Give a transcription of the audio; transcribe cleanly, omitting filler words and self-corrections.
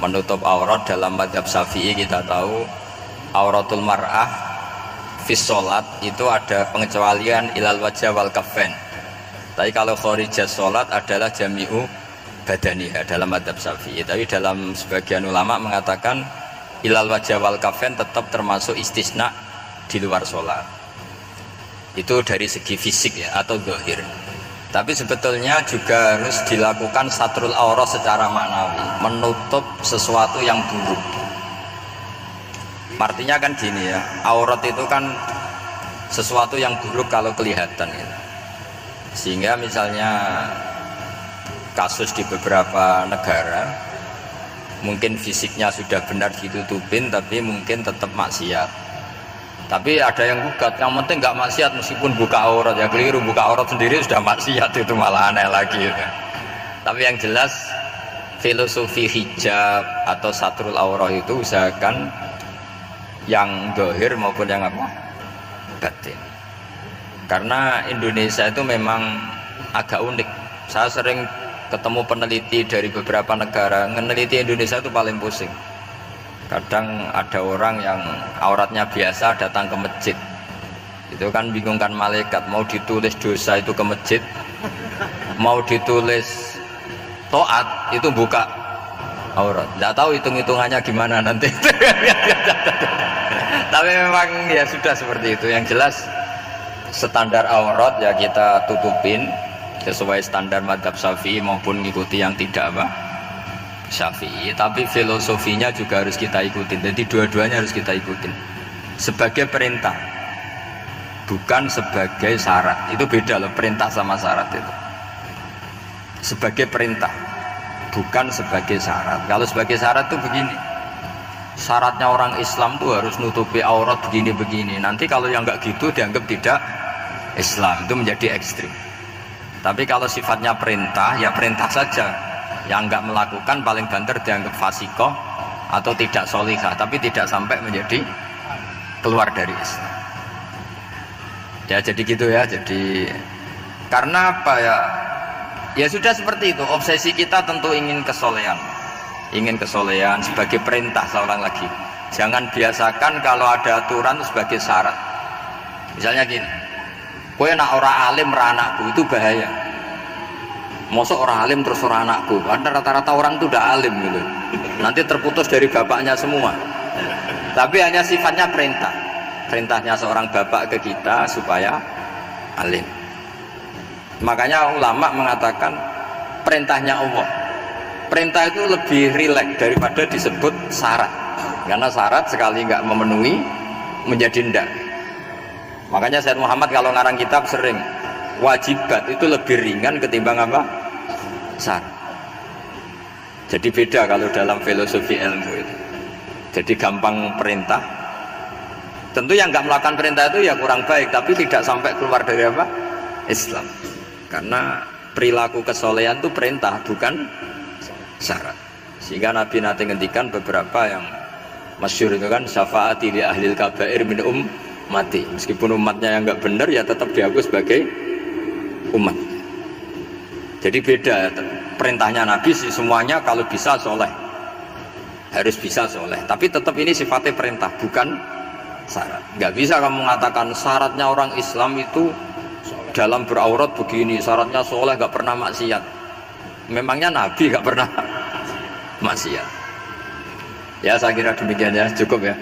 Menutup aurat dalam mazhab Syafi'i kita tahu auratul mar'ah fis sholat itu ada pengecualian ilal wajah wal kaffain. Tapi kalau kharijah sholat adalah jami'u badaniha dalam mazhab Syafi'i. Tapi dalam sebagian ulama mengatakan ilal wajah wal kaffain tetap termasuk istisna di luar sholat. Itu dari segi fisik ya atau zahir. Tapi sebetulnya juga harus dilakukan satrul aurat secara maknawi, menutup sesuatu yang buruk. Artinya kan gini ya, aurat itu kan sesuatu yang buruk kalau kelihatan gitu. Sehingga misalnya kasus di beberapa negara mungkin fisiknya sudah benar ditutupin tapi mungkin tetap maksiat. Tapi ada yang gugat, yang penting nggak maksiat meskipun buka aurat. Ya keliru, buka aurat sendiri sudah maksiat, itu malah aneh lagi gitu. Tapi yang jelas filosofi hijab atau satrul aurat itu usahakan yang zahir maupun yang apa? Batin. Karena Indonesia itu memang agak unik. Saya sering ketemu peneliti dari beberapa negara, meneliti Indonesia itu paling pusing. Kadang ada orang yang auratnya biasa datang ke masjid, itu kan bingungkan malaikat, mau ditulis dosa itu ke masjid, mau ditulis toat itu buka aurat. Tidak tahu hitung-hitungannya gimana nanti. Tapi memang ya sudah seperti itu. Yang jelas standar aurat ya kita tutupin sesuai standar mazhab Syafi'i maupun mengikuti yang tidak apa Syafi'i, tapi filosofinya juga harus kita ikutin. Jadi dua-duanya harus kita ikutin sebagai perintah, bukan sebagai syarat. Itu beda loh, perintah sama syarat itu. Sebagai perintah, bukan sebagai syarat. Kalau sebagai syarat itu begini, syaratnya orang Islam tuh harus nutupi aurat begini-begini. Nanti kalau yang nggak gitu dianggap tidak Islam, itu menjadi ekstrim. Tapi kalau sifatnya perintah, ya perintah saja. Yang enggak melakukan paling banter dianggap fasikoh atau tidak solihah, tapi tidak sampai menjadi keluar dari Islam. Ya jadi gitu ya. Jadi karena apa ya? Ya sudah seperti itu. Obsesi kita tentu ingin kesolehan, sebagai perintah. Seorang lagi, jangan biasakan kalau ada aturan sebagai syarat. Misalnya gini, kowe nak ora alim ra anakku, itu bahaya. Mosok orang alim terus orang anakku, karena rata-rata orang itu udah alim gitu, nanti terputus dari bapaknya semua. Tapi hanya sifatnya perintah, perintahnya seorang bapak ke kita supaya alim. Makanya ulama mengatakan perintahnya Allah, perintah itu lebih rileks daripada disebut syarat, karena syarat sekali nggak memenuhi menjadi ndak. Makanya Sayyid Muhammad kalau ngarang kitab sering wajibat itu lebih ringan ketimbang apa? Syarat. Jadi beda kalau dalam filosofi ilmu itu. Jadi gampang perintah. Tentu yang nggak melakukan perintah itu ya kurang baik, tapi tidak sampai keluar dari apa? Islam. Karena perilaku kesolehan itu perintah, bukan syarat. Sehingga Nabi nanti ngendikan beberapa yang masyhur itu kan, syafaati li ahlil kabair min ummati. Meskipun umatnya yang nggak benar ya tetap diakui sebagai umat. Jadi beda perintahnya Nabi sih, semuanya kalau bisa soleh, harus bisa soleh. Tapi tetap ini sifatnya perintah, bukan syarat. Nggak bisa kamu mengatakan syaratnya orang Islam itu dalam beraurat begini, syaratnya soleh, nggak pernah maksiat. Memangnya Nabi nggak pernah maksiat? Ya saya kira demikian ya, cukup ya.